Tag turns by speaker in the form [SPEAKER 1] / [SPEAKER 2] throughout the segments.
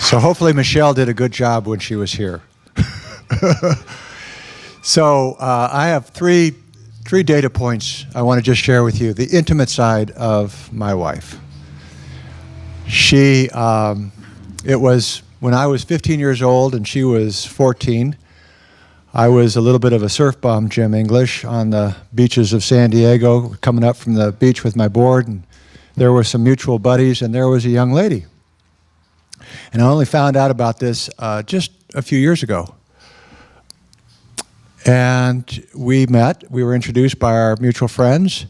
[SPEAKER 1] So hopefully Michelle did a good job when she was here. So I have three data points I want to just share with you. The intimate side of my wife. It was when I was 15 years old and she was 14. I was a little bit of a surf bum, Jim English, on the beaches of San Diego, coming up from the beach with my board, and there were some mutual buddies, and there was a young lady. And I only found out about this just a few years ago. And we met, we were introduced by our mutual friends,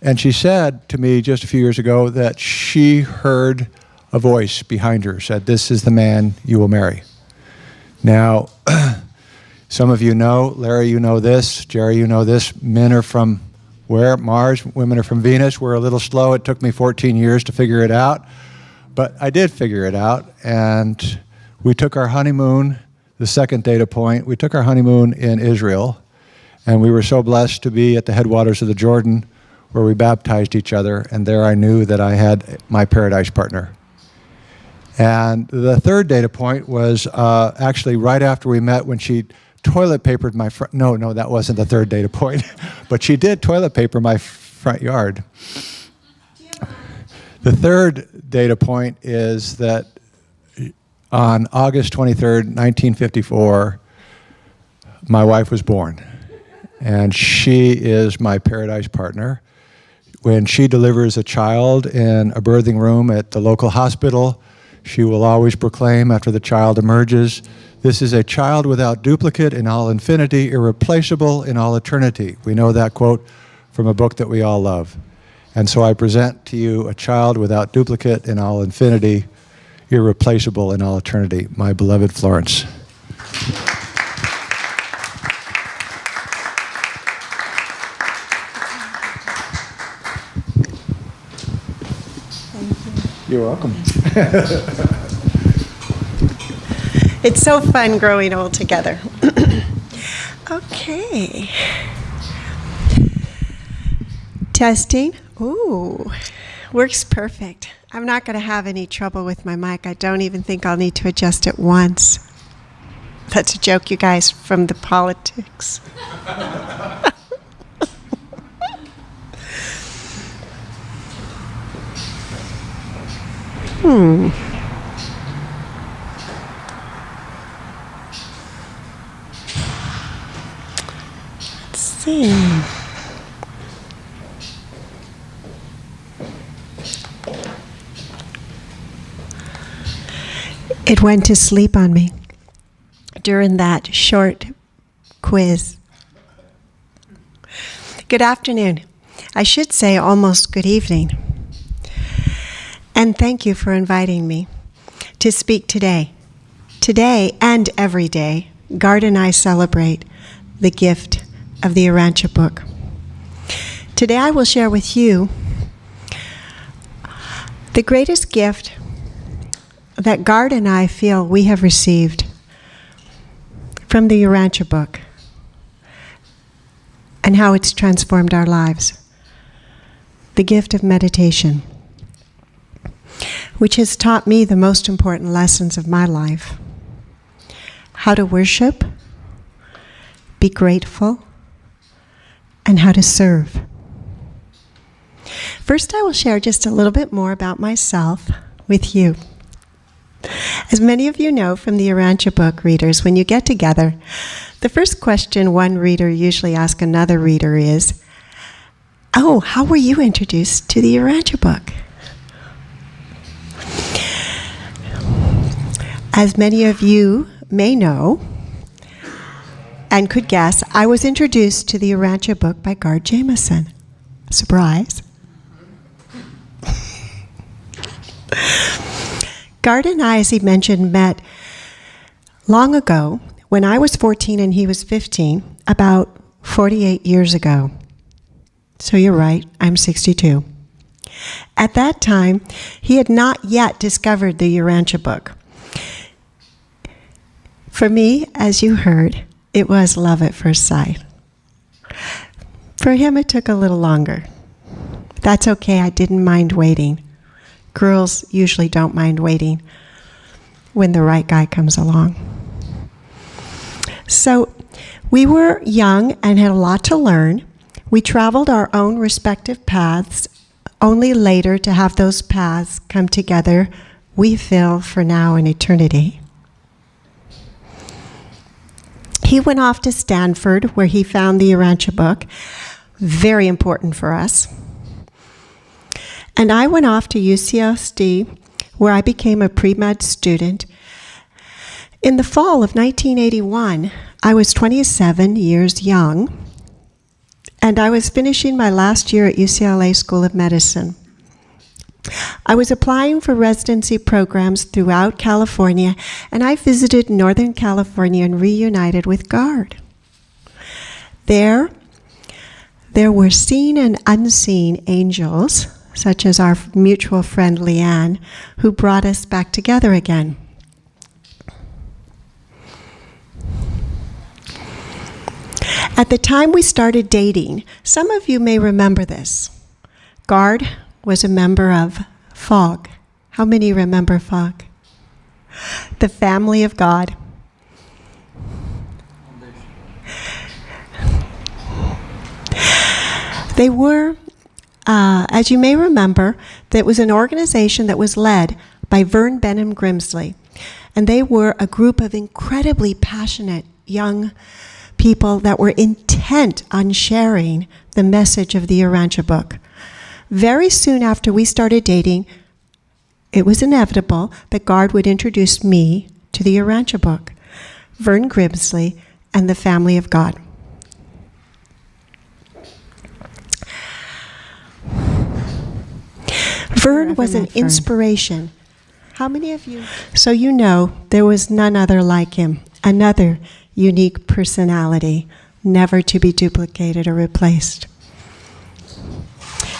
[SPEAKER 1] and she said to me just a few years ago that she heard a voice behind her, said, "This is the man you will marry." Now, some of you know, Larry, you know this, Jerry, you know this, men are from where? Mars, women are from Venus. We're a little slow. It took me 14 years to figure it out, but I did figure it out, and we took our honeymoon. The second data point, we took our honeymoon in Israel, and we were so blessed to be at the headwaters of the Jordan where we baptized each other, and there I knew that I had my paradise partner. And the third data point was actually right after we met when she toilet papered my front, no, that wasn't the third data point, but she did toilet paper my front yard. The third data point is that on August 23rd, 1954, my wife was born, and she is my paradise partner. When she delivers a child in a birthing room at the local hospital, she will always proclaim after the child emerges, "This is a child without duplicate in all infinity, irreplaceable in all eternity." We know that quote from a book that we all love. And so I present to you a child without duplicate in all infinity, irreplaceable in all eternity, my beloved Florence. You're welcome.
[SPEAKER 2] It's so fun growing old together. Okay. Testing. Ooh, works perfect. I'm not going to have any trouble with my mic. I don't even think I'll need to adjust it once. That's a joke, you guys, from the politics. Let's see. It went to sleep on me during that short quiz. Good afternoon. I should say almost good evening. And thank you for inviting me to speak today. Today and every day, Gard and I celebrate the gift of the Urantia-Book. Today I will share with you the greatest gift that Gard and I feel we have received from the Urantia-Book and how it's transformed our lives. The gift of meditation, which has taught me the most important lessons of my life. How to worship, be grateful, and how to serve. First, I will share just a little bit more about myself with you. As many of you know from the Urantia-Book readers, when you get together, the first question one reader usually asks another reader is, "Oh, how were you introduced to the Urantia-Book?" As many of you may know and could guess, I was introduced to the Urantia-Book by Gard Jameson. Surprise. Gard and I, as he mentioned, met long ago when I was 14 and he was 15, about 48 years ago. So you're right, I'm 62. At that time, he had not yet discovered the Urantia-Book. For me, as you heard, it was love at first sight. For him, it took a little longer. That's okay, I didn't mind waiting. Girls usually don't mind waiting. when the right guy comes along. So we were young and had a lot to learn. We traveled our own respective paths, only later to have those paths come together, we feel, for now and eternity. He went off to Stanford, where he found the Urantia-Book, very important for us. And I went off to UCSD, where I became a pre-med student. In the fall of 1981, I was 27 years young, and I was finishing my last year at UCLA School of Medicine. I was applying for residency programs throughout California, and I visited Northern California and reunited with Gard. There were seen and unseen angels, such as our mutual friend Leanne, who brought us back together again. At the time we started dating, some of you may remember this. Gard was a member of FOG. How many remember FOG? The Family of God. They were, as you may remember, that was an organization that was led by Vern Benham Grimsley. And they were a group of incredibly passionate young people that were intent on sharing the message of the Urantia-Book. Very soon after we started dating, it was inevitable that Gard would introduce me to the Urantia-Book, Vern Grimsley, and the Family of God. Vern was an inspiration. How many of you? So you know there was none other like him, another unique personality, never to be duplicated or replaced.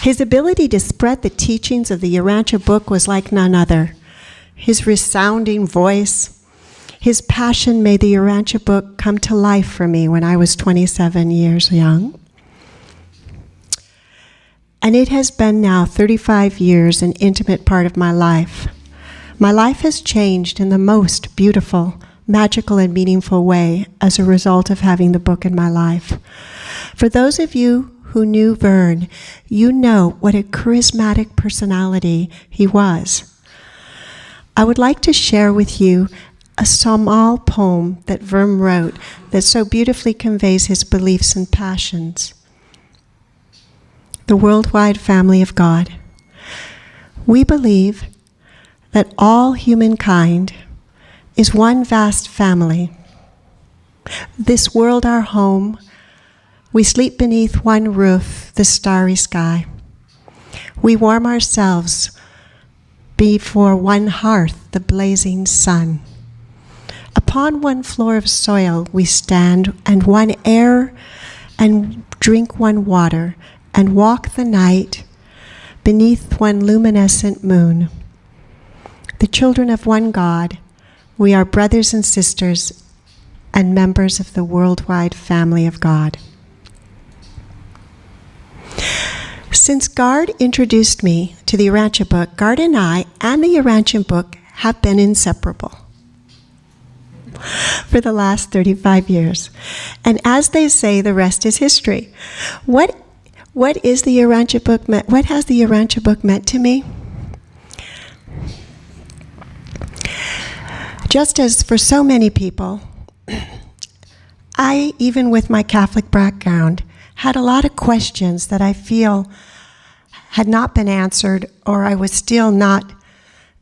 [SPEAKER 2] His ability to spread the teachings of the Urantia-Book was like none other. His resounding voice, his passion made the Urantia-Book come to life for me when I was 27 years young. And it has been now 35 years an intimate part of my life. My life has changed in the most beautiful, magical, and meaningful way as a result of having the book in my life. For those of you who knew Vern, you know what a charismatic personality he was. I would like to share with you a small poem that Vern wrote that so beautifully conveys his beliefs and passions. The Worldwide Family of God. We believe that all humankind is one vast family. This world our home, we sleep beneath one roof, the starry sky. We warm ourselves before one hearth, the blazing sun. Upon one floor of soil we stand, and one air, and drink one water, and walk the night beneath one luminescent moon. The children of one God, we are brothers and sisters and members of the worldwide family of God. Since Gard introduced me to the Urantia-Book, Gard and I and the Urantia-Book have been inseparable for the last 35 years. And as they say, the rest is history. What is the Urantia-Book meant? What has the Urantia-Book meant to me? Just as for so many people, I, even with my Catholic background, had a lot of questions that I feel had not been answered, or I was still not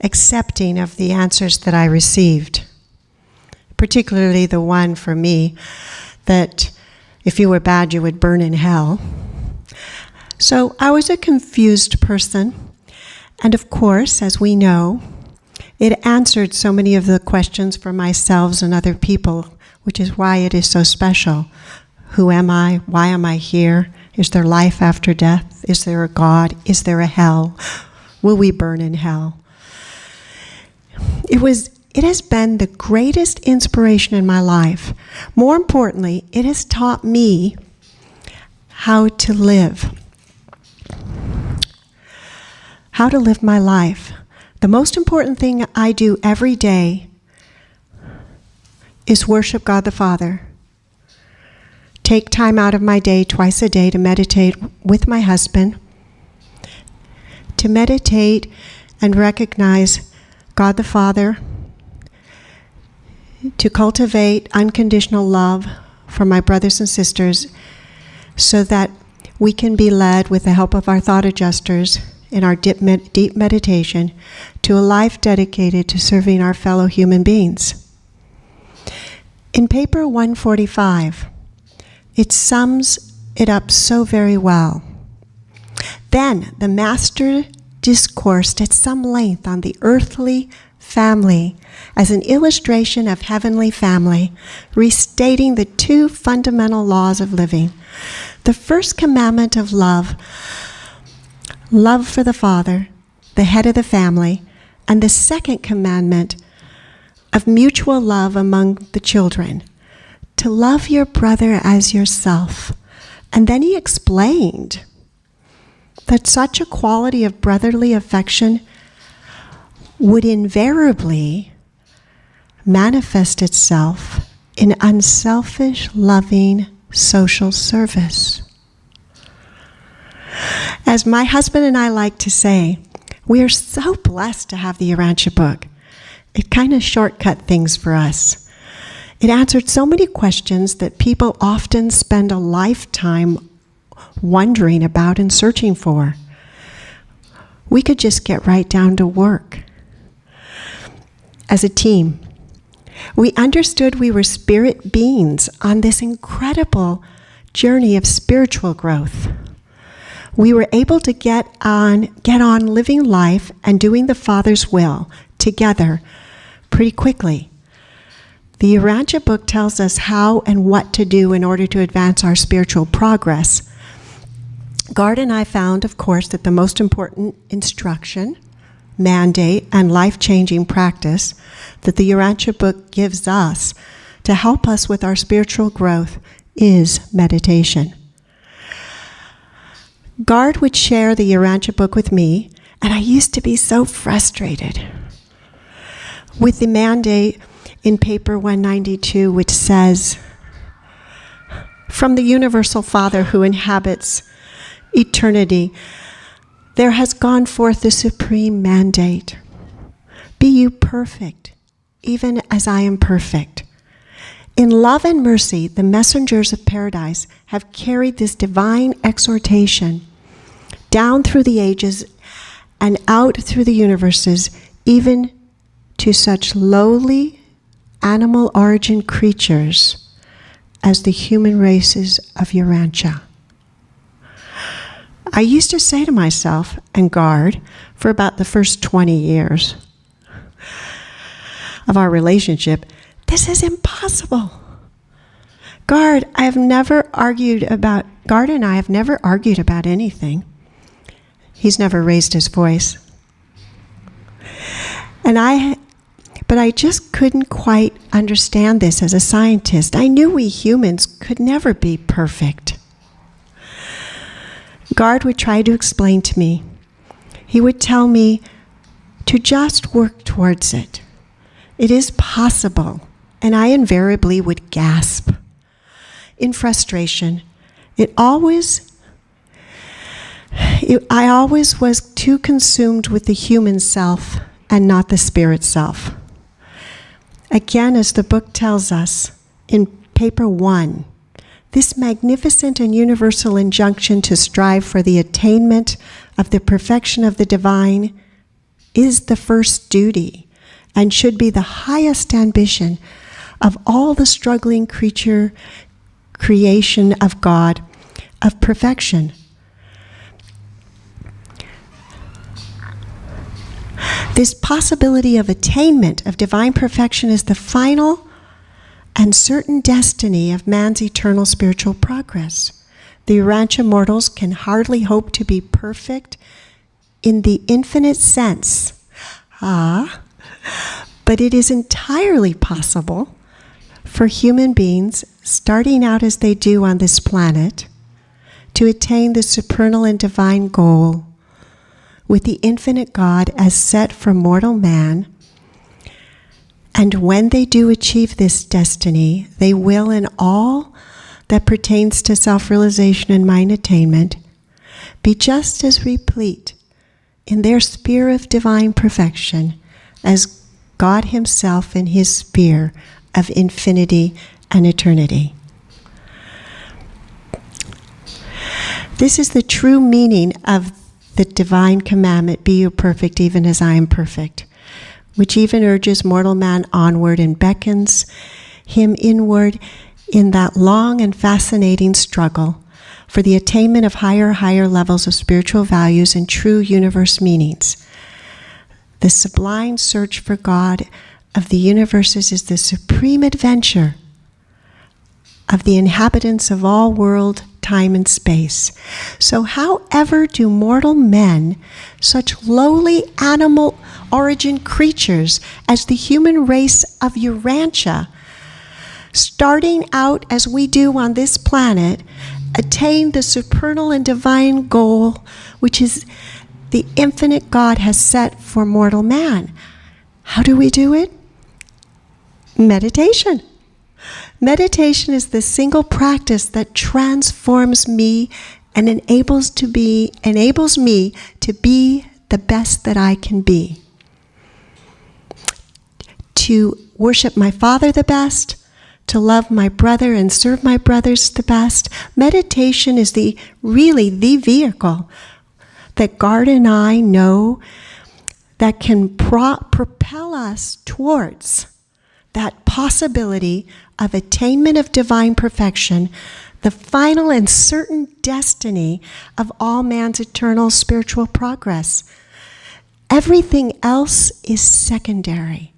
[SPEAKER 2] accepting of the answers that I received. Particularly the one for me, that if you were bad, you would burn in hell. So I was a confused person, and of course, as we know, it answered so many of the questions for myself and other people, which is why it is so special. Who am I? Why am I here? Is there life after death? Is there a God? Is there a hell? Will we burn in hell? It has been the greatest inspiration in my life. More importantly, it has taught me how to live. How to live my life. The most important thing I do every day is worship God the Father. Take time out of my day twice a day to meditate with my husband, to meditate and recognize God the Father, to cultivate unconditional love for my brothers and sisters so that we can be led with the help of our thought adjusters in our deep meditation to a life dedicated to serving our fellow human beings. In paper 145, it sums it up so very well. Then the Master discoursed at some length on the earthly family as an illustration of heavenly family, restating the two fundamental laws of living. The first commandment of love for the father, the head of the family, and the second commandment of mutual love among the children, to love your brother as yourself. And then he explained that such a quality of brotherly affection would invariably manifest itself in unselfish, loving social service. As my husband and I like to say, we are so blessed to have the Urantia-Book. It kind of shortcut things for us. It answered so many questions that people often spend a lifetime wondering about and searching for. We could just get right down to work. As a team, we understood we were spirit beings on this incredible journey of spiritual growth. We were able to get on living life and doing the Father's will together pretty quickly. The Urantia-Book tells us how and what to do in order to advance our spiritual progress. Gard and I found, of course, that the most important instruction, mandate, and life-changing practice that the Urantia-Book gives us to help us with our spiritual growth is meditation. Gard would share the Urantia-Book with me, and I used to be so frustrated with the mandate in paper 192, which says, "From the universal Father who inhabits eternity, there has gone forth the supreme mandate. Be you perfect, even as I am perfect." In love and mercy, the messengers of paradise have carried this divine exhortation down through the ages and out through the universes, even to such lowly animal origin creatures as the human races of Urantia. I used to say to myself and Gard for about the first 20 years of our relationship, this is impossible. Gard and I have never argued about anything. He's never raised his voice. But I just couldn't quite understand this as a scientist. I knew we humans could never be perfect. Gard would try to explain to me. He would tell me to just work towards it. It is possible. And I invariably would gasp in frustration. I always was too consumed with the human self and not the spirit self. Again, as the book tells us in paper 1, this magnificent and universal injunction to strive for the attainment of the perfection of the divine is the first duty and should be the highest ambition of all the struggling creation of God, of perfection. This possibility of attainment of divine perfection is the final and certain destiny of man's eternal spiritual progress. The Urantia mortals can hardly hope to be perfect in the infinite sense. But it is entirely possible for human beings, starting out as they do on this planet, to attain the supernal and divine goal with the infinite God as set for mortal man, And when they do achieve this destiny, they will, in all that pertains to self-realization and mind attainment, be just as replete in their sphere of divine perfection as God himself in his sphere of infinity and eternity. This is the true meaning of the divine commandment, be you perfect even as I am perfect, which even urges mortal man onward and beckons him inward in that long and fascinating struggle for the attainment of higher levels of spiritual values and true universe meanings. The sublime search for God of the universes is the supreme adventure of the inhabitants of all world, time, and space. So however do mortal men, such lowly animal origin creatures as the human race of Urantia, starting out as we do on this planet, attain the supernal and divine goal, which is the infinite God has set for mortal man. How do we do it? Meditation. Meditation is the single practice that transforms me and enables me to be the best that I can be. To worship my Father the best, to love my brother and serve my brothers the best. Meditation is really the vehicle that Gard and I know that can propel us towards that possibility of attainment of divine perfection, the final and certain destiny of all man's eternal spiritual progress. Everything else is secondary.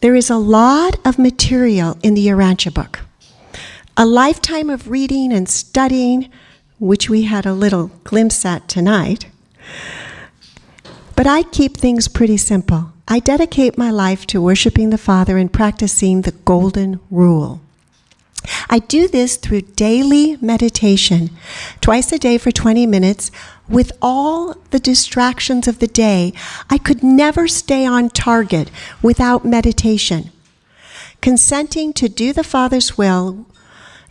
[SPEAKER 2] There is a lot of material in the Urantia-Book. A lifetime of reading and studying, which we had a little glimpse at tonight. But I keep things pretty simple. I dedicate my life to worshiping the Father and practicing the Golden Rule. I do this through daily meditation, twice a day for 20 minutes. With all the distractions of the day, I could never stay on target without meditation. Consenting to do the Father's will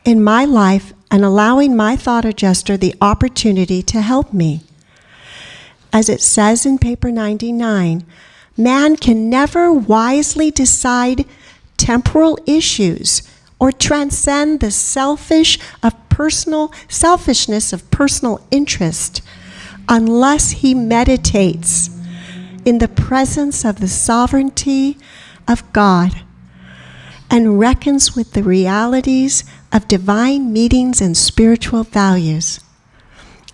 [SPEAKER 2] in my life and allowing my thought adjuster the opportunity to help me. As it says in paper 99, man can never wisely decide temporal issues or transcend the selfishness of personal interest unless he meditates in the presence of the sovereignty of God and reckons with the realities of divine meetings and spiritual values.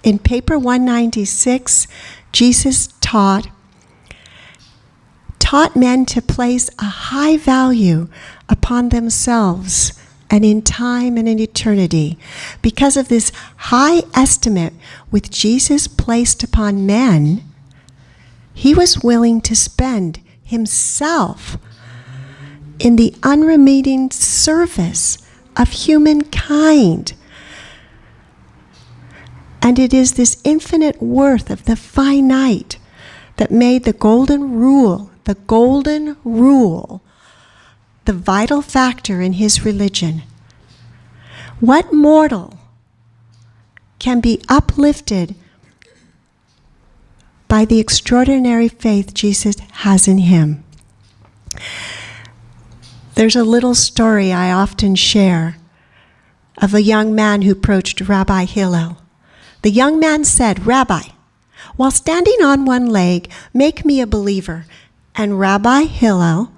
[SPEAKER 2] In paper 196, Jesus taught men to place a high value upon themselves and in time and in eternity. Because of this high estimate which Jesus placed upon men, he was willing to spend himself in the unremitting service of humankind. And it is this infinite worth of the finite that made the golden rule, the vital factor in his religion. What mortal can be uplifted by the extraordinary faith Jesus has in him? There's a little story I often share of a young man who approached Rabbi Hillel. The young man said, "Rabbi, while standing on one leg, make me a believer." And Rabbi Hillel,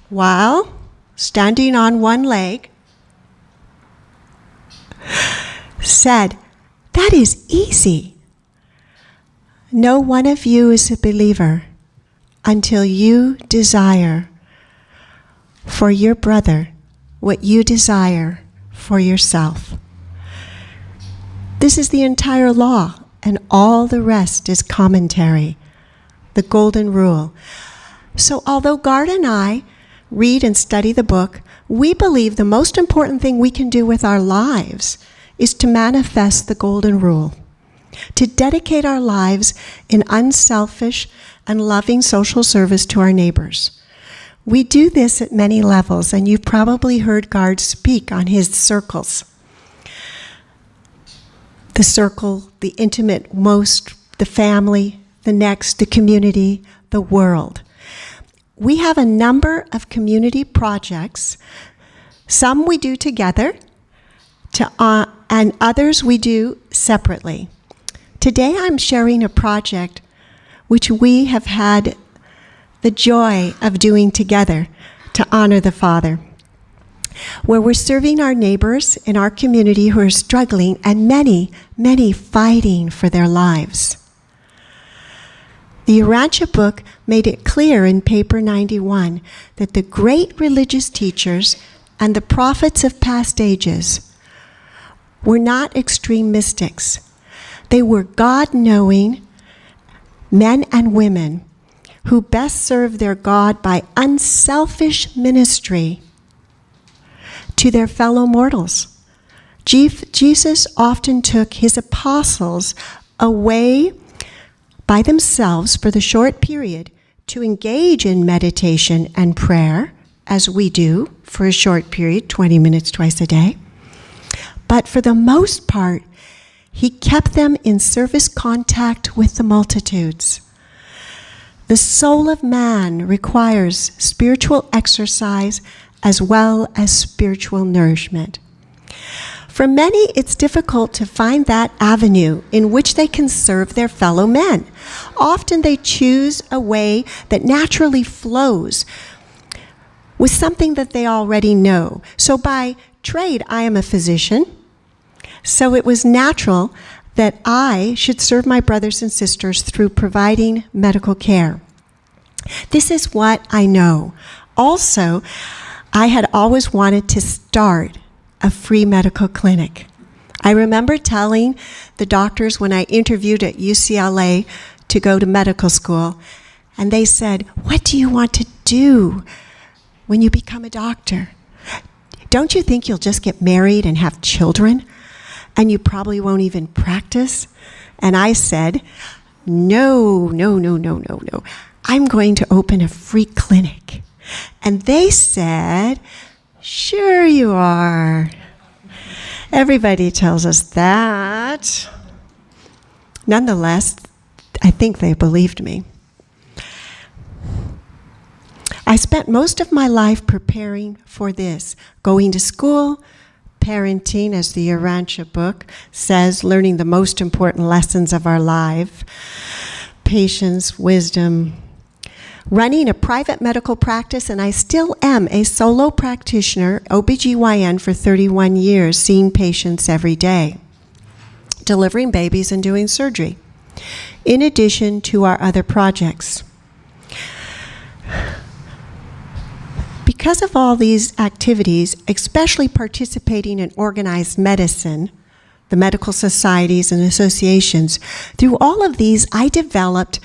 [SPEAKER 2] while standing on one leg, said, "That is easy. No one of you is a believer until you desire for your brother what you desire for yourself." This is the entire law, and all the rest is commentary, the golden rule. So although Gard and I read and study the book, we believe the most important thing we can do with our lives is to manifest the golden rule, to dedicate our lives in unselfish and loving social service to our neighbors. We do this at many levels, and you've probably heard Gard speak on his circles. The circle, the intimate most, the family, the next, the community, the world. We have a number of community projects. Some we do together, and others we do separately. Today I'm sharing a project which we have had the joy of doing together to honor the Father, where we're serving our neighbors in our community who are struggling and many, many fighting for their lives. The Urantia-Book made it clear in paper 91 that the great religious teachers and the prophets of past ages were not extreme mystics. They were God-knowing men and women who best served their God by unselfish ministry to their fellow mortals. Jesus often took his apostles away by themselves for the short period to engage in meditation and prayer, as we do for a short period, 20 minutes twice a day. But for the most part, he kept them in service contact with the multitudes. The soul of man requires spiritual exercise as well as spiritual nourishment. For many, it's difficult to find that avenue in which they can serve their fellow men. Often they choose a way that naturally flows with something that they already know. So by trade, I am a physician, so it was natural that I should serve my brothers and sisters through providing medical care. This is what I know. Also, I had always wanted to start a free medical clinic. I remember telling the doctors when I interviewed at UCLA to go to medical school, and they said, "What do you want to do when you become a doctor? Don't you think you'll just get married and have children, and you probably won't even practice?" And I said, no. I'm going to open a free clinic. And they said, "Sure you are." Everybody tells us that. Nonetheless, I think they believed me. I spent most of my life preparing for this, going to school, parenting, as the Urantia-Book says, learning the most important lessons of our life, patience, wisdom, running a private medical practice, and I still am a solo practitioner, OBGYN, for 31 years, seeing patients every day, delivering babies and doing surgery, in addition to our other projects. Because of all these activities, especially participating in organized medicine, the medical societies and associations, through all of these, I developed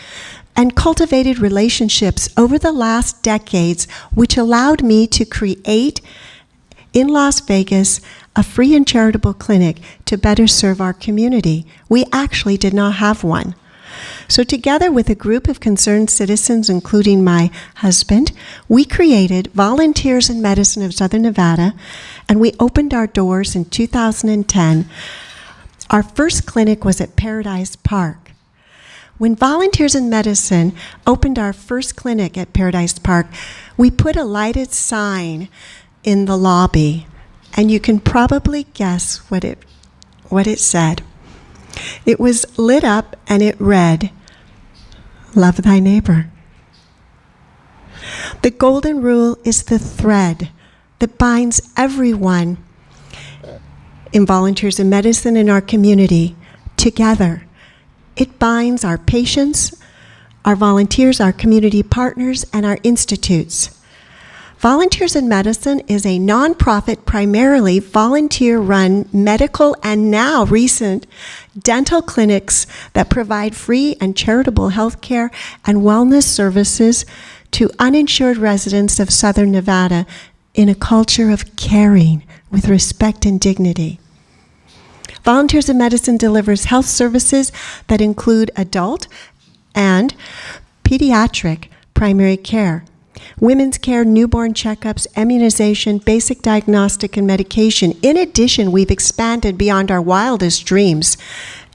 [SPEAKER 2] and cultivated relationships over the last decades, which allowed me to create in Las Vegas a free and charitable clinic to better serve our community. We actually did not have one. So together with a group of concerned citizens, including my husband, we created Volunteers in Medicine of Southern Nevada, and we opened our doors in 2010. Our first clinic was at Paradise Park. When Volunteers in Medicine opened our first clinic at Paradise Park, we put a lighted sign in the lobby, and you can probably guess what it said. It was lit up and it read, "Love thy neighbor." The golden rule is the thread that binds everyone in Volunteers in Medicine in our community together. It binds our patients, our volunteers, our community partners, and our institutes. Volunteers in Medicine is a nonprofit, primarily volunteer-run medical and now recent dental clinics that provide free and charitable health care and wellness services to uninsured residents of Southern Nevada in a culture of caring with respect and dignity. Volunteers in Medicine delivers health services that include adult and pediatric primary care, women's care, newborn checkups, immunization, basic diagnostic, and medication. In addition, we've expanded beyond our wildest dreams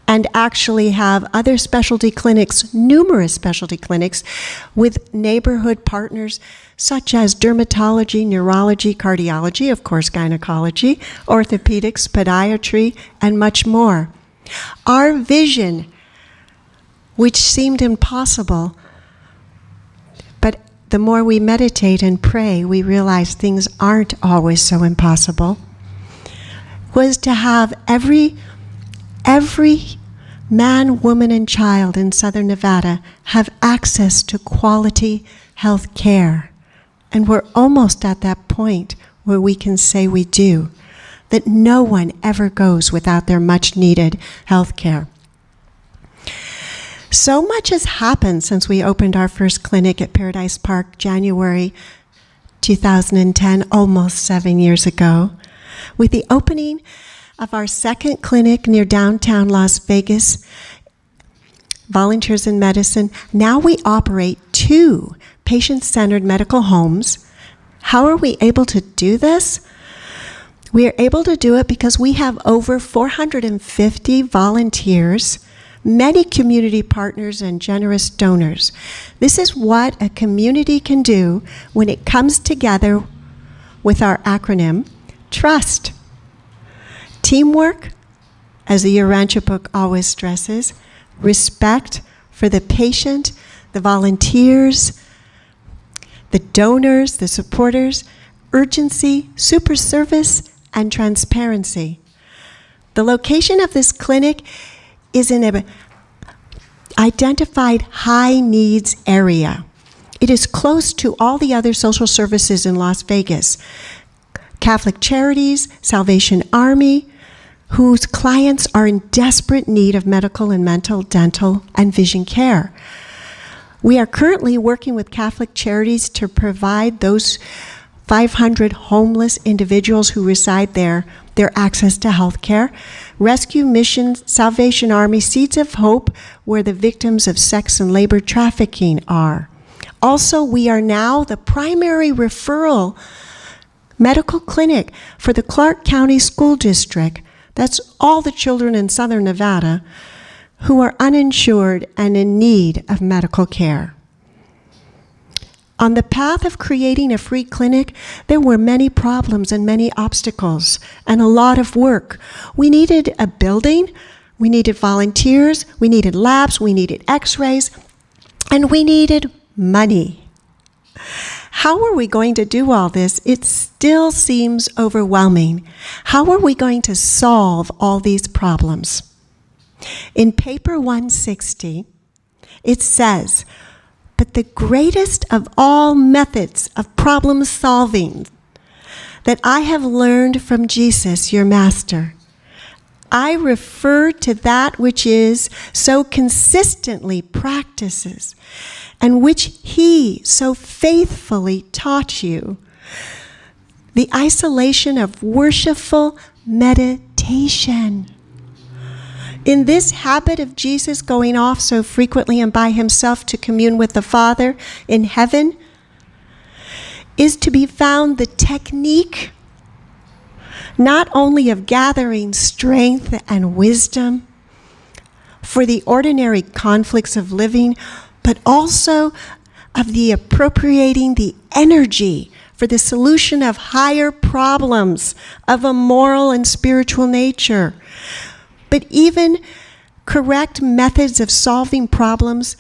[SPEAKER 2] and actually have other specialty clinics, numerous specialty clinics, with neighborhood partners such as dermatology, neurology, cardiology, of course, gynecology, orthopedics, podiatry, and much more. Our vision, which seemed impossible, but the more we meditate and pray, we realize things aren't always so impossible, was to have every man, woman, and child in Southern Nevada have access to quality health care. And we're almost at that point where we can say we do, that no one ever goes without their much-needed health care. So much has happened since we opened our first clinic at Paradise Park, January 2010, almost 7 years ago, with the opening of our second clinic near downtown Las Vegas, Volunteers in Medicine. Now we operate 2 patient-centered medical homes. How are we able to do this? We are able to do it because we have over 450 volunteers, many community partners, and generous donors. This is what a community can do when it comes together with our acronym, TRUST. Teamwork, as the Urantia-Book always stresses, respect for the patient, the volunteers, the donors, the supporters, urgency, super service, and transparency. The location of this clinic is in an identified high needs area. It is close to all the other social services in Las Vegas. Catholic Charities, Salvation Army, whose clients are in desperate need of medical and mental, dental, and vision care. We are currently working with Catholic Charities to provide those 500 homeless individuals who reside there their access to health care. Rescue Mission, Salvation Army, Seeds of Hope, where the victims of sex and labor trafficking are. Also, we are now the primary referral medical clinic for the Clark County School District. That's all the children in Southern Nevada who are uninsured and in need of medical care. On the path of creating a free clinic, there were many problems and many obstacles and a lot of work. We needed a building, we needed volunteers, we needed labs, we needed x-rays, and we needed money. How are we going to do all this? It still seems overwhelming. How are we going to solve all these problems? In paper 160, it says, but the greatest of all methods of problem solving that I have learned from Jesus, your master, I refer to that which is so consistently practices and which he so faithfully taught you, the isolation of worshipful meditation. In this habit of Jesus going off so frequently and by himself to commune with the Father in heaven is to be found the technique not only of gathering strength and wisdom for the ordinary conflicts of living, but also of the appropriating the energy for the solution of higher problems of a moral and spiritual nature. But even correct methods of solving problems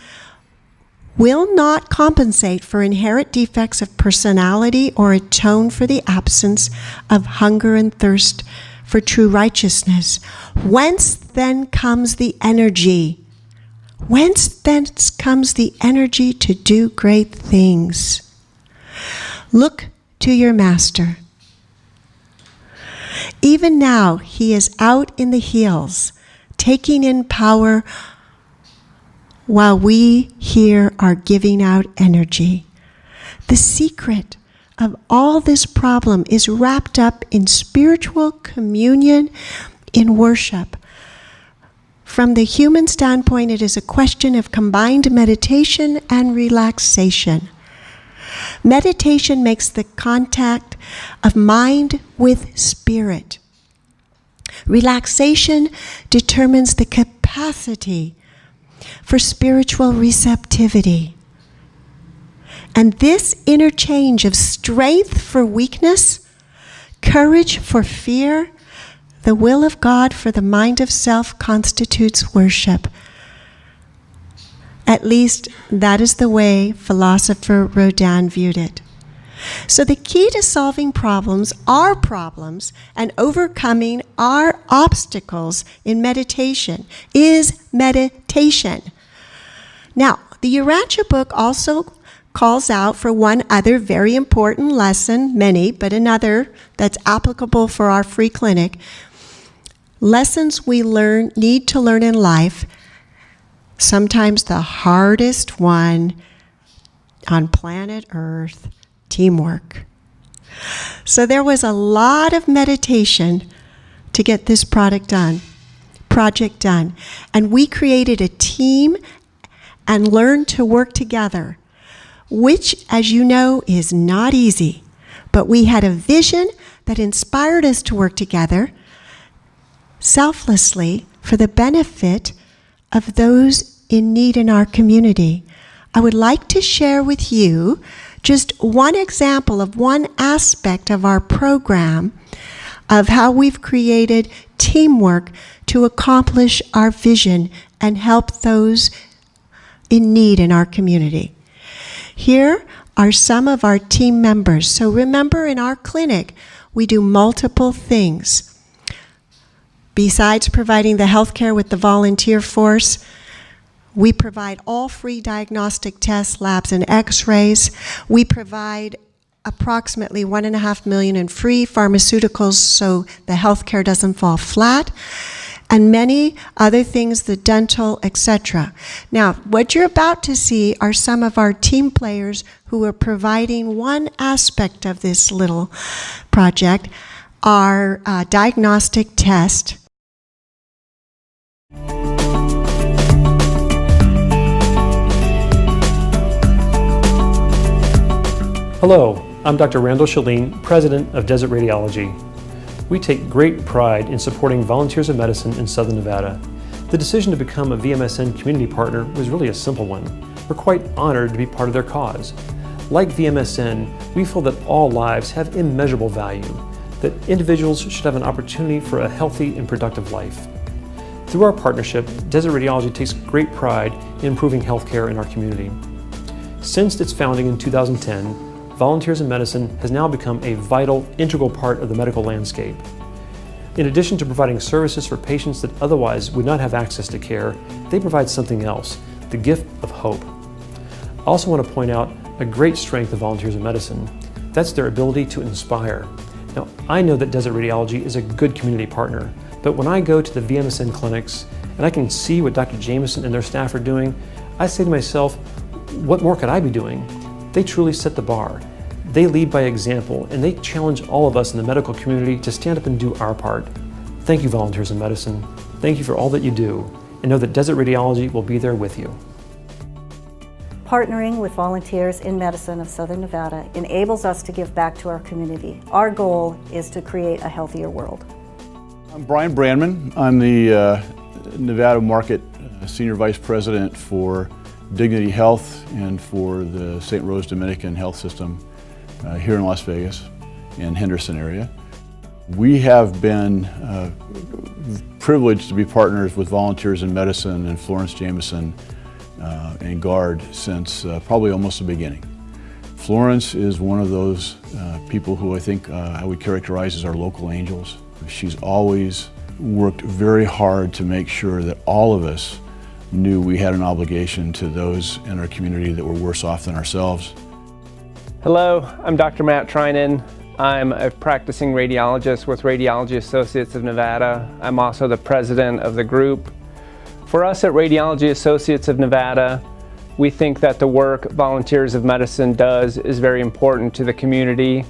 [SPEAKER 2] will not compensate for inherent defects of personality or atone for the absence of hunger and thirst for true righteousness. Whence then comes the energy? Whence then comes the energy to do great things? Look to your master. Even now, he is out in the hills, taking in power while we here are giving out energy. The secret of all this problem is wrapped up in spiritual communion, in worship. From the human standpoint, it is a question of combined meditation and relaxation. Meditation makes the contact of mind with spirit. Relaxation determines the capacity for spiritual receptivity. And this interchange of strength for weakness, courage for fear, the will of God for the mind of self constitutes worship. At least that is the way philosopher Rodin viewed it. So the key to solving problems, our problems, and overcoming our obstacles in meditation is meditation. Now, the Urantia-Book also calls out for one other very important lesson, many, but another that's applicable for our free clinic. Lessons we need to learn in life, sometimes the hardest one on planet Earth, teamwork. So there was a lot of meditation to get this project done. And we created a team and learned to work together, which, as you know, is not easy. But we had a vision that inspired us to work together selflessly for the benefit of those in need in our community. I would like to share with you just one example of one aspect of our program of how we've created teamwork to accomplish our vision and help those in need in our community. Here are some of our team members. So remember, in our clinic, we do multiple things. Besides providing the healthcare with the volunteer force, we provide all free diagnostic tests, labs, and x-rays. We provide approximately 1.5 million in free pharmaceuticals so the healthcare doesn't fall flat, and many other things, the dental, etc. Now, what you're about to see are some of our team players who are providing one aspect of this little project, our diagnostic test.
[SPEAKER 3] Hello, I'm Dr. Randall Shaleen, President of Desert Radiology. We take great pride in supporting volunteers of medicine in Southern Nevada. The decision to become a VMSN community partner was really a simple one. We're quite honored to be part of their cause. Like VMSN, we feel that all lives have immeasurable value, that individuals should have an opportunity for a healthy and productive life. Through our partnership, Desert Radiology takes great pride in improving healthcare in our community. Since its founding in 2010, Volunteers in Medicine has now become a vital, integral part of the medical landscape. In addition to providing services for patients that otherwise would not have access to care, they provide something else, the gift of hope. I also want to point out a great strength of Volunteers in Medicine. That's their ability to inspire. Now, I know that Desert Radiology is a good community partner, but when I go to the VMSN clinics and I can see what Dr. Jameson and their staff are doing, I say to myself, what more could I be doing? They truly set the bar. They lead by example, and they challenge all of us in the medical community to stand up and do our part. Thank you, Volunteers in Medicine. Thank you for all that you do, and know that Desert Radiology will be there with you.
[SPEAKER 4] Partnering with Volunteers in Medicine of Southern Nevada enables us to give back to our community. Our goal is to create a healthier world.
[SPEAKER 5] I'm Brian Brandman. I'm the Nevada Market Senior Vice President for Dignity Health and for the St. Rose Dominican Health System here in Las Vegas and Henderson area. We have been privileged to be partners with Volunteers in Medicine and Florence Jameson and Gard since probably almost the beginning. Florence is one of those people who I think I would characterize as our local angels. She's always worked very hard to make sure that all of us knew we had an obligation to those in our community that were worse off than ourselves.
[SPEAKER 6] Hello, I'm Dr. Matt Trinan. I'm a practicing radiologist with Radiology Associates of Nevada. I'm also the president of the group. For us at Radiology Associates of Nevada, we think that the work Volunteers of Medicine does is very important to the community.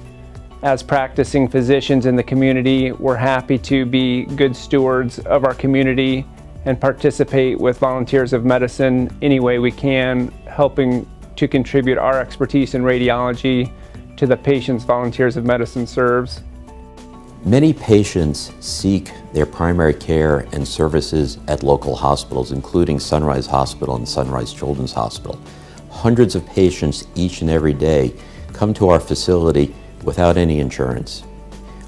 [SPEAKER 6] As practicing physicians in the community, we're happy to be good stewards of our community and participate with Volunteers of Medicine any way we can, helping to contribute our expertise in radiology to the patients Volunteers of Medicine serves.
[SPEAKER 7] Many patients seek their primary care and services at local hospitals, including Sunrise Hospital and Sunrise Children's Hospital. Hundreds of patients each and every day come to our facility without any insurance.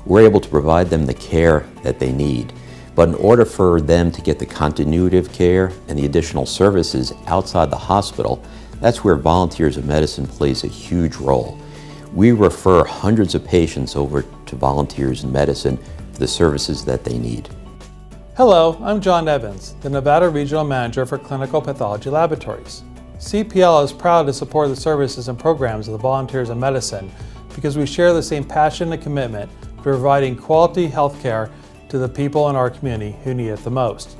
[SPEAKER 7] We're able to provide them the care that they need, but in order for them to get the continuity of care and the additional services outside the hospital, that's where Volunteers of Medicine plays a huge role. We refer hundreds of patients over to Volunteers in Medicine for the services that they need.
[SPEAKER 8] Hello, I'm John Evans, the Nevada Regional Manager for Clinical Pathology Laboratories. CPL is proud to support the services and programs of the Volunteers in Medicine because we share the same passion and commitment to providing quality health care to the people in our community who need it the most.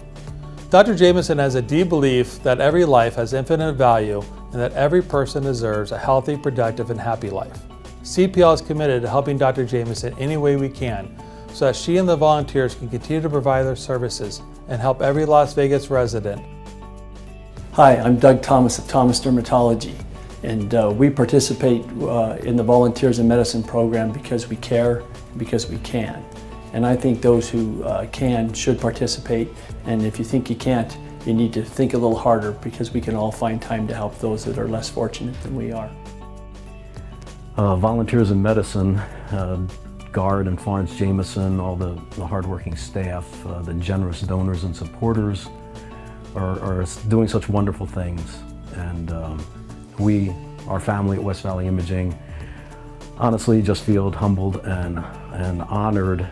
[SPEAKER 8] Dr. Jameson has a deep belief that every life has infinite value and that every person deserves a healthy, productive, and happy life. CPL is committed to helping Dr. Jameson any way we can so that she and the volunteers can continue to provide their services and help every Las Vegas resident.
[SPEAKER 9] Hi, I'm Doug Thomas of Thomas Dermatology, and we participate in the Volunteers in Medicine program because we care, because we can. And I think those who can should participate, and if you think you can't, you need to think a little harder because we can all find time to help those that are less fortunate than we are.
[SPEAKER 10] Volunteers in Medicine, Gard and Florence Jameson, all the hardworking staff, the generous donors and supporters are doing such wonderful things. And we, our family at West Valley Imaging, honestly just feel humbled and honored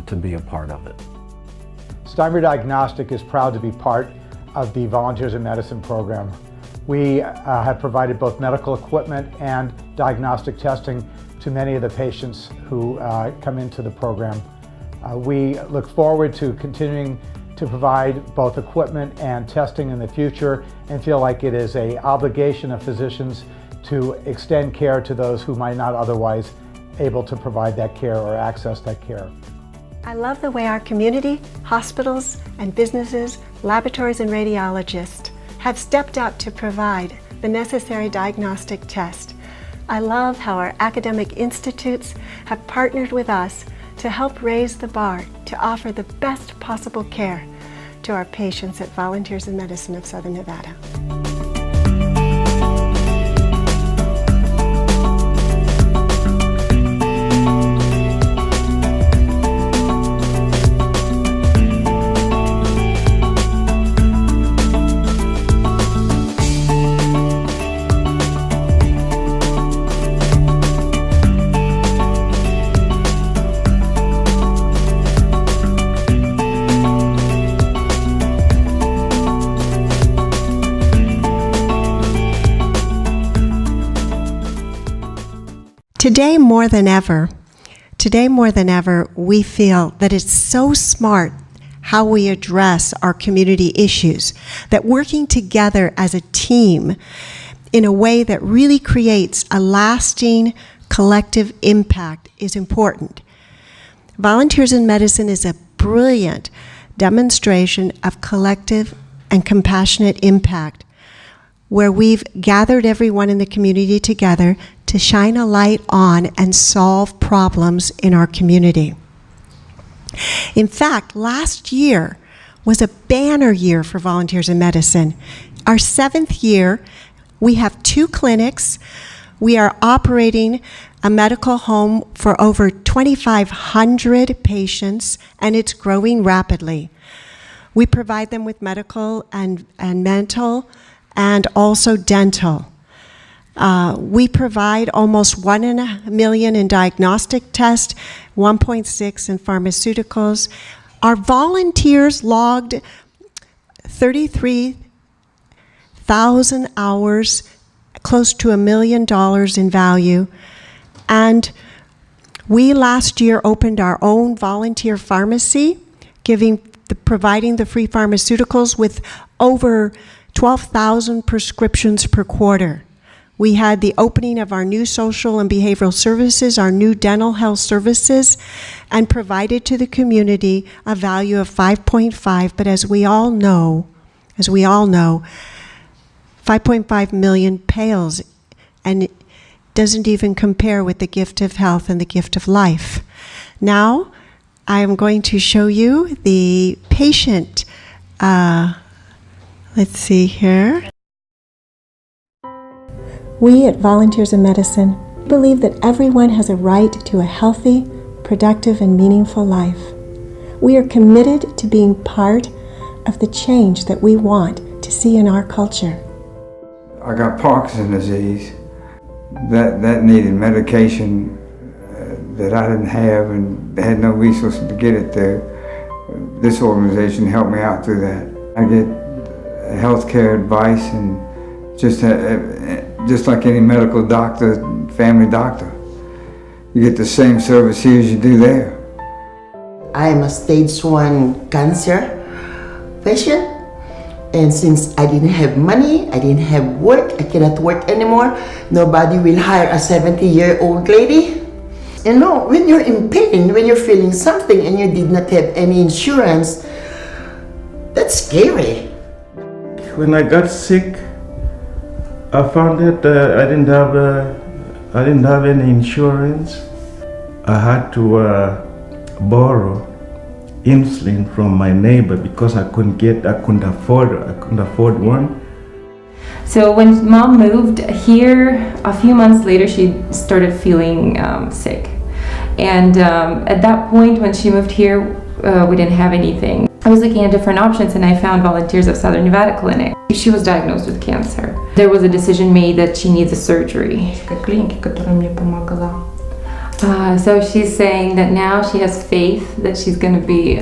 [SPEAKER 10] to be a part of it.
[SPEAKER 11] Steinberg Diagnostic is proud to be part of the Volunteers in Medicine program. We have provided both medical equipment and diagnostic testing to many of the patients who come into the program. We look forward to continuing to provide both equipment and testing in the future and feel like it is an obligation of physicians to extend care to those who might not otherwise able to provide that care or access that care.
[SPEAKER 2] I love the way our community, hospitals and businesses, laboratories and radiologists have stepped up to provide the necessary diagnostic test. I love how our academic institutes have partnered with us to help raise the bar to offer the best possible care to our patients at Volunteers in Medicine of Southern Nevada. Today more than ever, we feel that it's so smart how we address our community issues, that working together as a team in a way that really creates a lasting collective impact is important. Volunteers in Medicine is a brilliant demonstration of collective and compassionate impact, where we've gathered everyone in the community together to shine a light on and solve problems in our community. In fact, last year was a banner year for Volunteers in Medicine. Our 7th year, we have 2 clinics. We are operating a medical home for over 2,500 patients, and it's growing rapidly. We provide them with medical and mental and also dental. We provide almost $1 million in diagnostic tests, 1.6 in pharmaceuticals. Our volunteers logged 33,000 hours, close to $1 million in value. And we last year opened our own volunteer pharmacy, providing the free pharmaceuticals with over 12,000 prescriptions per quarter. We had the opening of our new social and behavioral services, our new dental health services, and provided to the community a value of 5.5. But as we all know, 5.5 million pales and it doesn't even compare with the gift of health and the gift of life. Now, I am going to show you the patient. Let's see here. We at Volunteers in Medicine believe that everyone has a right to a healthy, productive, and meaningful life. We are committed to being part of the change that we want to see in our culture.
[SPEAKER 12] I got Parkinson's disease. That needed medication that I didn't have and had no resources to get it there. This organization helped me out through that. I get healthcare advice and just like any medical doctor, family doctor. You get the same service here as you do there.
[SPEAKER 13] I am a stage 1 cancer patient, and since I didn't have money, I didn't have work, I cannot work anymore, nobody will hire a 70-year-old lady. You know, when you're in pain, when you're feeling something and you did not have any insurance, that's scary.
[SPEAKER 14] When I got sick, I found that I didn't have any insurance. I had to borrow insulin from my neighbor because I couldn't afford one.
[SPEAKER 15] So when Mom moved here, a few months later, she started feeling sick. And at that point, when she moved here, we didn't have anything. I was looking at different options and I found Volunteers of Southern Nevada Clinic. She was diagnosed with cancer. There was a decision made that she needs a surgery. So she's saying that now she has faith that she's going to be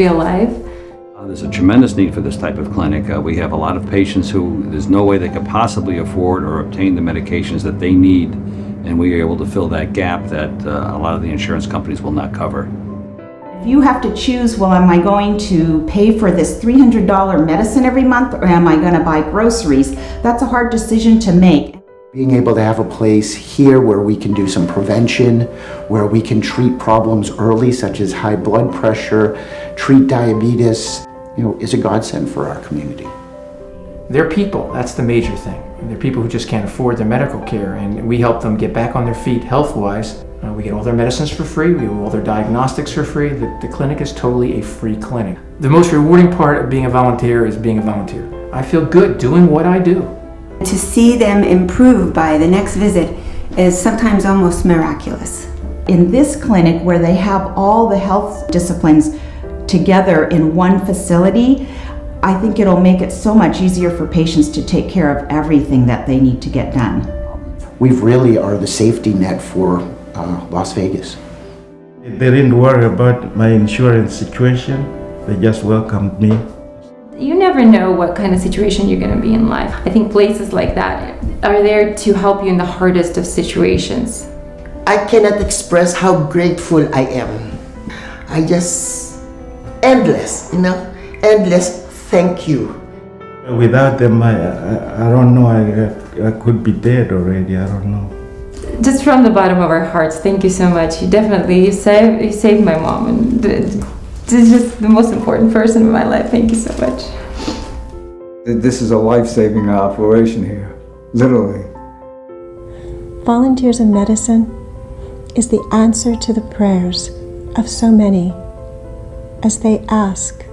[SPEAKER 15] alive.
[SPEAKER 16] There's a tremendous need for this type of clinic. We have a lot of patients who there's no way they could possibly afford or obtain the medications that they need, and we are able to fill that gap that a lot of the insurance companies will not cover.
[SPEAKER 17] If you have to choose, well, am I going to pay for this $300 medicine every month, or am I going to buy groceries? That's a hard decision to make.
[SPEAKER 18] Being able to have a place here where we can do some prevention, where we can treat problems early, such as high blood pressure, treat diabetes, is a godsend for our community.
[SPEAKER 19] They're people, that's the major thing. They're people who just can't afford their medical care, and we help them get back on their feet health-wise. We get all their medicines for free, we do all their diagnostics for free. The clinic is totally a free clinic. The most rewarding part of being a volunteer is being a volunteer. I feel good doing what I do.
[SPEAKER 20] To see them improve by the next visit is sometimes almost miraculous.
[SPEAKER 17] In this clinic, where they have all the health disciplines together in one facility, I think it'll make it so much easier for patients to take care of everything that they need to get done.
[SPEAKER 18] We really are the safety net for Las Vegas.
[SPEAKER 14] They didn't worry about my insurance situation. They just welcomed me.
[SPEAKER 15] You never know what kind of situation you're going to be in life. I think places like that are there to help you in the hardest of situations.
[SPEAKER 13] I cannot express how grateful I am. Endless thank you.
[SPEAKER 14] Without them, I don't know, I could be dead already, I don't know.
[SPEAKER 15] Just from the bottom of our hearts, thank you so much. You saved my mom, and this is just the most important person in my life. Thank you so much.
[SPEAKER 12] This is a life-saving operation here, literally.
[SPEAKER 2] Volunteers in Medicine is the answer to the prayers of so many as they ask,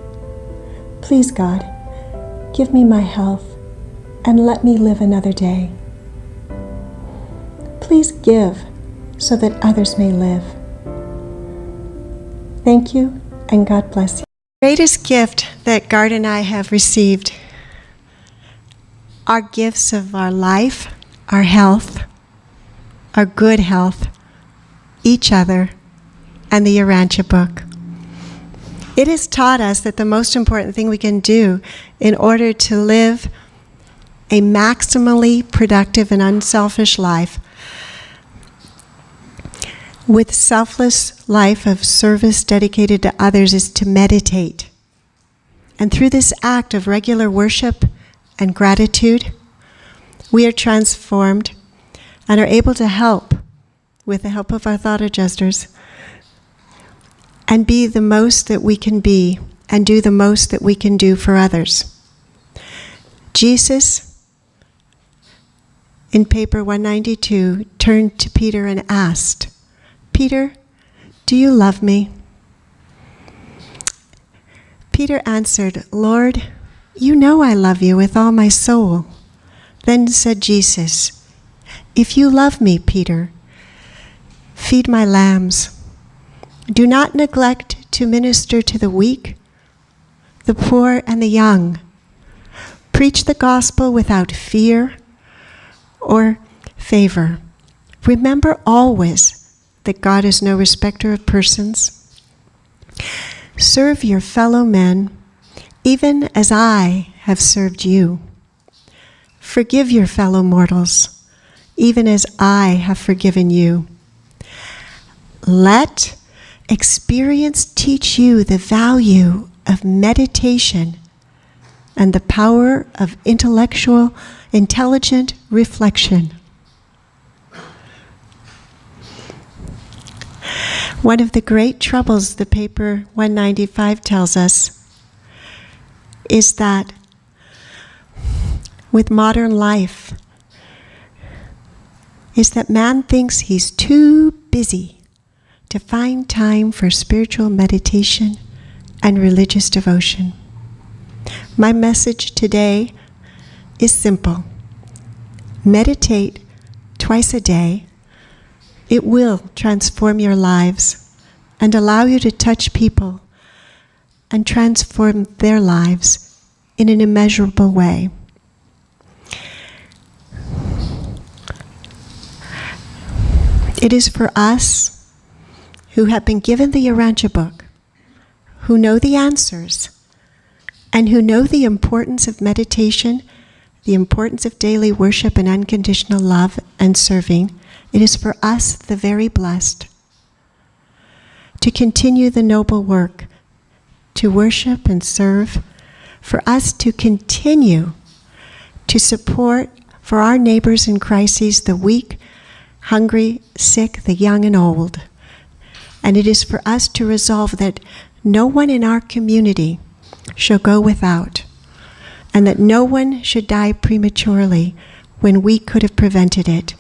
[SPEAKER 2] please God, give me my health and let me live another day. Please give so that others may live. Thank you and God bless you. The greatest gift that Gard and I have received are gifts of our life, our health, our good health, each other, and the Urantia-Book. It has taught us that the most important thing we can do in order to live a maximally productive and unselfish life with selfless life of service dedicated to others is to meditate. And through this act of regular worship and gratitude, we are transformed and are able to help, with the help of our thought adjusters, and be the most that we can be and do the most that we can do for others. Jesus, in paper 192, turned to Peter and asked, "Peter, do you love me?" Peter answered, "Lord, you know I love you with all my soul." Then said Jesus, "If you love me, Peter, feed my lambs. Do not neglect to minister to the weak, the poor, and the young. Preach the gospel without fear or favor. Remember always that God is no respecter of persons. Serve your fellow men, even as I have served you. Forgive your fellow mortals, even as I have forgiven you. Let experience teach you the value of meditation and the power of intelligent reflection." One of the great troubles, the paper 195 tells us, is that with modern life, is that man thinks he's too busy to find time for spiritual meditation and religious devotion. My message today is simple. Meditate twice a day. It will transform your lives and allow you to touch people and transform their lives in an immeasurable way. It is for us who have been given the Urantia-Book, who know the answers, and who know the importance of meditation, the importance of daily worship and unconditional love and serving. It is for us, the very blessed, to continue the noble work, to worship and serve, for us to continue to support for our neighbors in crises, the weak, hungry, sick, the young and old. And it is for us to resolve that no one in our community shall go without, and that no one should die prematurely when we could have prevented it.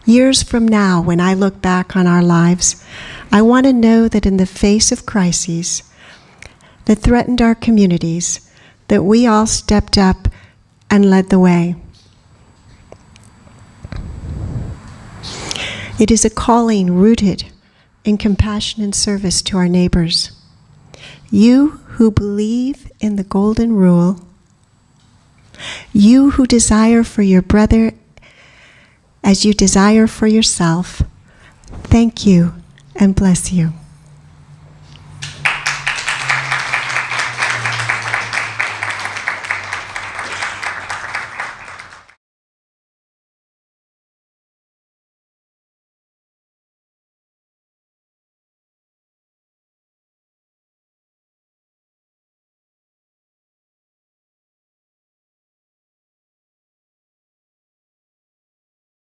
[SPEAKER 2] Years from now, when I look back on our lives, I want to know that in the face of crises that threatened our communities, that we all stepped up and led the way. It is a calling rooted in compassion and service to our neighbors. You who believe in the golden rule, you who desire for your brother as you desire for yourself, thank you and bless you.